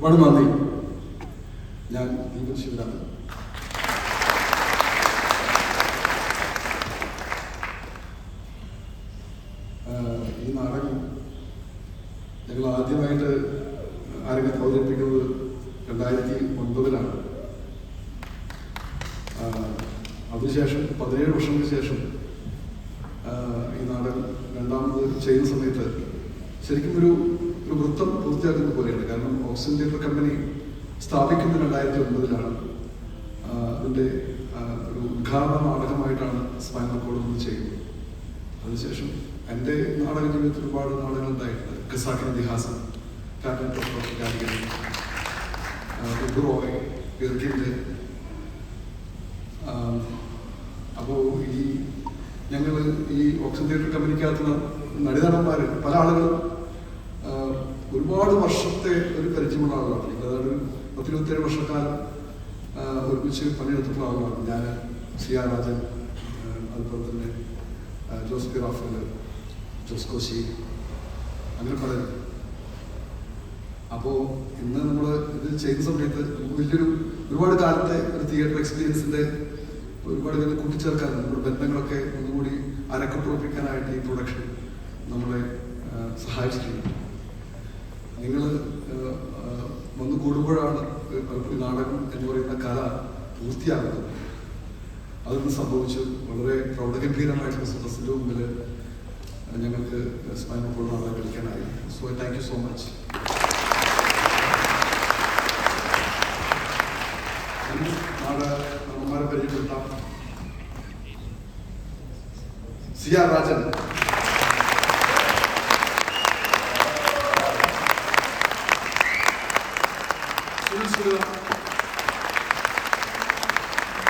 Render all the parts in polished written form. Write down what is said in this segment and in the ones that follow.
ഒരുപാട് നന്ദി. ഞാൻ ദീപൻ ശിവരാമൻ. ഈ നാടകം ഞങ്ങൾ ആദ്യമായിട്ട് ആരംഗത്ത് അവതരിപ്പിക്കുന്നത് 2009 അതിനുശേഷം 17 വർഷങ്ങൾക്ക് ശേഷം ഈ നാടകം രണ്ടാമത് ചെയ്യുന്ന സമയത്ത് ശരിക്കും ഒരു വൃത്തം പൂർത്തിയാക്കുന്ന പോലെയാണ്. കാരണം ഓക്സിജൻ തിയേറ്റർ കമ്പനി സ്ഥാപിക്കുന്നത് 2009 അതിൻ്റെ ഒരു ഉദ്ഘാടന നാടകമായിട്ടാണ് സ്പൈനൽ കോഡ് നമ്മൾ ചെയ്യുന്നത്. അതിനുശേഷം എൻ്റെ നാടക ജീവിതത്തിൽ ഒരുപാട് നാടകങ്ങൾ ഉണ്ടായിട്ടുണ്ട്. ഖസാക്കിന്റെ ഇതിഹാസം, അപ്പോൾ ഞങ്ങൾ ഈ ഓക്സിജൻ തിയേറ്റർ കമ്പനിക്കകത്തുള്ള നടിനടന്മാർ പല ആളുകളും ഒരുപാട് വർഷത്തെ ഒരു പരിചയമുള്ള ആളുകളാണ്. അതായത് 10-27 വർഷക്കാലം ഒരുമിച്ച് പണിയെടുത്തിട്ടുള്ള ആളുകളാണ്. ഞാൻ, സിയാ രാജൻ, അതുപോലെ തന്നെ ജോസ് പി റാഫേൽ, ജോസ് കോശി, അങ്ങനെ പലരും. അപ്പോൾ ഇന്ന് നമ്മൾ ഇത് ചെയ്യുന്ന സമയത്ത് ഒരുപാട് കാലത്തെ ഒരു തിയേറ്റർ എക്സ്പീരിയൻസിൻ്റെ ഒരുപാട് പേര് കൂട്ടിച്ചേർക്കാറുണ്ട്. നമ്മുടെ ബന്ധങ്ങളൊക്കെ ഒന്നുകൂടി അരക്കപ്പുറപ്പിക്കാനായിട്ട് ഈ പ്രൊഡക്ഷൻ നമ്മളെ സഹായിച്ചിട്ടുണ്ട്. നിങ്ങൾ വന്നു കൂടുമ്പോഴാണ് പലപ്പോഴും നാടകം എന്ന് പറയുന്ന കല പൂർത്തിയാകുന്നത്. അതൊന്ന് സംഭവിച്ചു. വളരെ പ്രൗഢഗംഭീരമായിട്ടുള്ള സദസ്സിൻ്റെ മുമ്പിൽ ഞങ്ങൾക്ക് സ്പൈനൽ കോഡ് നാടകം കളിക്കാനായി. So thank you so much. നടന്മാരെ പരിചയപ്പെടുത്താം. Siya Rajan,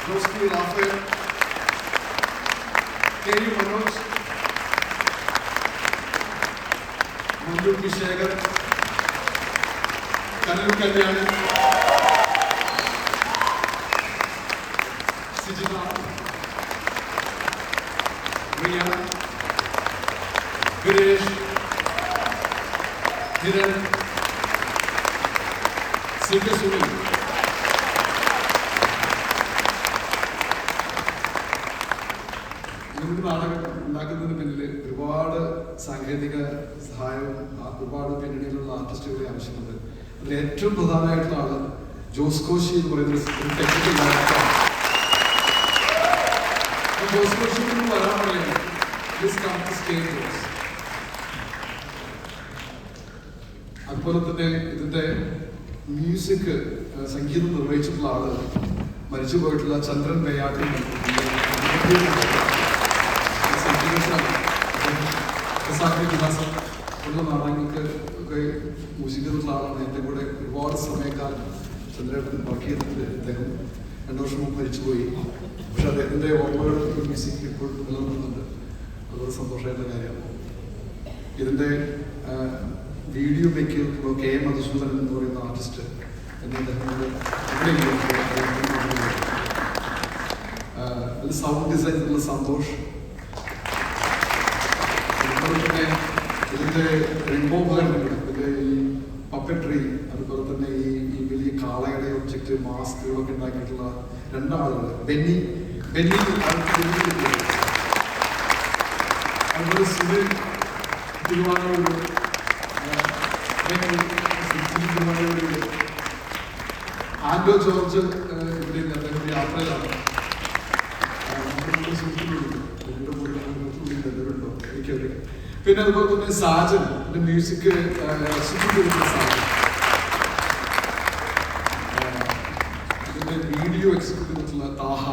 Jose P Raphael, K U Manoj, Manju P Shekhar, Kallur Kalyani, Sijitha, Riya, Girish, Hiran, Silk Sunil. ഇങ്ങനൊരു നാടകം ഉണ്ടാക്കുന്നതിന് പിന്നിൽ ഒരുപാട് സാങ്കേതിക സഹായവും ഒരുപാട് പിന്നണിയിലുള്ള ആർട്ടിസ്റ്റുകളെ ആവശ്യമുണ്ട്. അതിൽ ഏറ്റവും പ്രധാനമായിട്ടുള്ള ആള് ജോസ് കോശി എന്ന് പറയുന്ന ഒരു ടെക്നിക്കൽ ഡയറക്ടറാണ്. ജോസ് കോശി വരാൻ പറയുന്നത് അതുപോലെ തന്നെ ഇതിന്റെ മ്യൂസിക് സംഗീതം നിർവഹിച്ചിട്ടുള്ള ആള് മരിച്ചു പോയിട്ടുള്ള ചന്ദ്രൻ പേയാട്ടി ഇതിഹാസം ഉള്ള നാടകങ്ങൾക്ക് ഒക്കെ മ്യൂസിക് ചെയ്തിട്ടുള്ള ആളാണ്. എൻ്റെ കൂടെ ഒരുപാട് സമയക്കാലം ചന്ദ്രേട്ടൻ വർക്ക് ചെയ്തിട്ട് അദ്ദേഹം 2 വർഷം മുമ്പ് മരിച്ചുപോയി. പക്ഷെ അദ്ദേഹത്തിൻ്റെ ഓർമ്മകൾ മ്യൂസിക് ഇപ്പോൾ നിലനിൽക്കുന്നുണ്ട്. അതുപോലെ സന്തോഷമായിട്ടുള്ള കാര്യമാണ്. ഇതിൻ്റെ video make K M Madhusudanan എന്ന് പറയുന്ന ആർട്ടിസ്റ്റ് അതിൽ സൗണ്ട് ഡിസൈനിലുള്ള സന്തോഷ്, അതുപോലെ തന്നെ ഇതിൻ്റെ റിമൂവറുണ്ട്, ഇതിൻ്റെ ഈ പപ്പട്രി, അതുപോലെ തന്നെ ഈ വലിയ കാളയുടെ ഒബ്ജക്റ്റ് മാസ്കുകളൊക്കെ ഉണ്ടാക്കിയിട്ടുള്ള 2 ആളുകൾ, ബെന്നി അതുപോലെ സുനിൽ തിരുവാനൂർ, ആൻഡോ ജോർജ് ഇവിടെ അദ്ദേഹം യാത്രയിലാണ്. പിന്നെ അതുപോലെ തന്നെ സാജൻ മ്യൂസിക് സാജൻ, ഇതിന്റെ വീഡിയോ എക്സിക്യൂട്ട് ചെയ്തിട്ടുള്ള താഹ,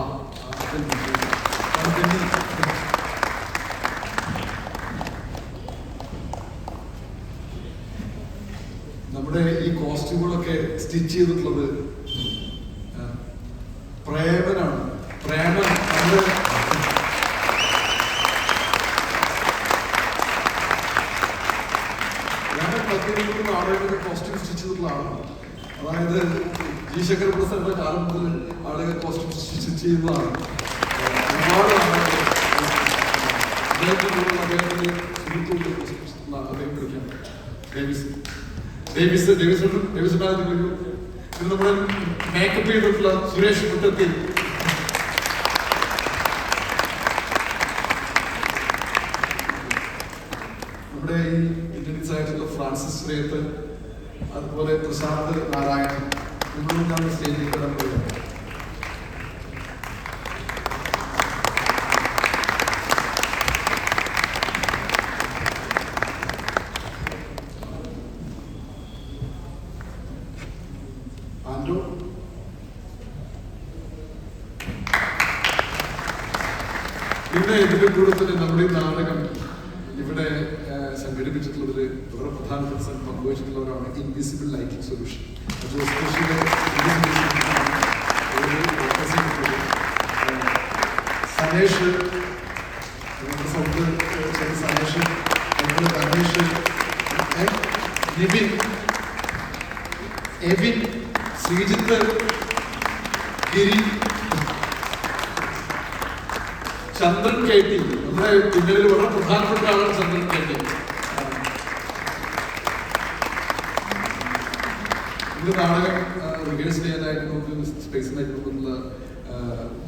നമ്മുടെ ഈ കോസ്റ്റ്യൂമുകളൊക്കെ സ്റ്റിച്ച് ചെയ്തിട്ടുള്ളത് പ്രേമനാണ്. പ്രേമൻ ആളുകളുടെ കോസ്റ്റ്യൂം സ്റ്റിച്ച് ചെയ്തിട്ടുള്ള ആളാണ്. അതായത് ജി ശങ്കർ പ്രസാദിന്റെ കാലം മുതൽ ആളുകൾ കോസ്റ്റ്യൂം സ്റ്റിച്ച് ചെയ്യുന്നതാണ്. ഒരുപാട് ആളുകൾ അദ്ദേഹത്തിന്റെ സുഹൃത്തുക്കളുടെ അദ്ദേഹം വിളിക്കാം. ഡേവിസ് നമ്മുടെ മേക്കപ്പ് ചെയ്തിട്ടുള്ള സുരേഷ് കുട്ടത്തിൽ, നമ്മുടെ ഈ ഇന്ത്യൻസ് ആയിട്ടുള്ള ഫ്രാൻസിസ് റേത്ത്, അതുപോലെ പ്രശാന്ത് നാരായണൻ, നിങ്ങളും ഞാൻ സ്റ്റേജിൽ വരാൻ പോവുകയാണ്. പിന്നെ ഇതിന്റെ കൂടെ തന്നെ നമ്മുടെ ഈ നാടകം ഇവിടെ സംഘടിപ്പിച്ചിട്ടുള്ളതിൽ വളരെ പ്രധാനപ്പെട്ട പങ്കുവച്ചിട്ടുള്ളവരാണ് invisible lighting solution. Sanesh, Sanesh, Ramesh, Nivin, Evin, Sreejith, Giri, Chandran കേട്ടി. നമ്മുടെ പിന്നീട് വളരെ പ്രധാനപ്പെട്ട ആളാണ് ചന്ദ്രൻ കേട്ടി. ഇന്ന് നാടകം റിഹേഴ്സ് ചെയ്യാനായിട്ട് നമുക്ക് സ്പേസിനായിട്ട് നോക്കുന്ന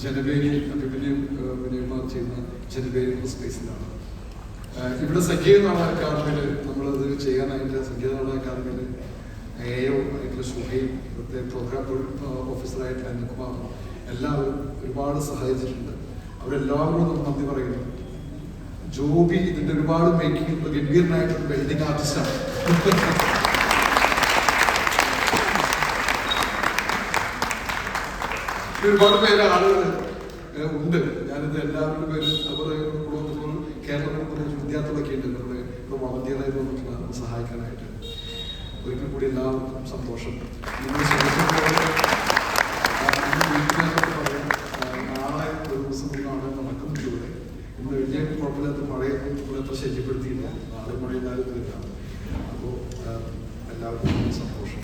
ജനവേരി അഭിമന്യം വിനയകുമാർ ചെയ്യുന്ന ജനവേരി എന്ന സ്പേസിലാണ്. ഇവിടെ സംഗീത നാടക അക്കാദമിയിൽ നമ്മളത് ചെയ്യാനായിട്ട് സംഗീത നാടക അക്കാദമിയിൽ AO ആയിട്ടുള്ള ശുഭയും ഇവിടുത്തെ പ്രോഗ്രാം ഓഫീസറായിട്ടുള്ള അനിൽകുമാറും എല്ലാവരും ഒരുപാട് സഹായിച്ചിട്ടുണ്ട്. അവരെല്ലാവരോടും നമ്മൾ നന്ദി പറയുന്നു. ജോബി ഇതിന്റെ ഒരുപാട് മേക്കിംഗ് ഗംഭീരനായിട്ടൊരു വെൽഡിംഗ് ആർട്ടിസ്റ്റാണ്. ഒരുപാട് പേര് ആളുകൾ ഉണ്ട്. ഞാനിത് എല്ലാവരുടെ പേരും അവരുടെ കേരളത്തിലെ വിദ്യാർത്ഥികളൊക്കെ ഉണ്ട് നമ്മുടെ ഇവിടെ വളണ്ടിയറായിട്ട് വന്നിട്ടുള്ള സഹായിക്കാനായിട്ട്. ഒരിക്കൽ കൂടി എല്ലാവർക്കും സന്തോഷം. നാളെ ഒരു ദിവസം നാളെ നടക്കുന്നുണ്ട് ഇവിടെ. ഇന്ന് വലിയ കുഴപ്പമില്ലാത്ത മഴയൊന്നും ഇവിടെ അത്ര ശല്യപ്പെടുത്തിയില്ല. നാളെ മഴയില്ലാതെ വരാം. അപ്പോൾ എല്ലാവർക്കും സന്തോഷം.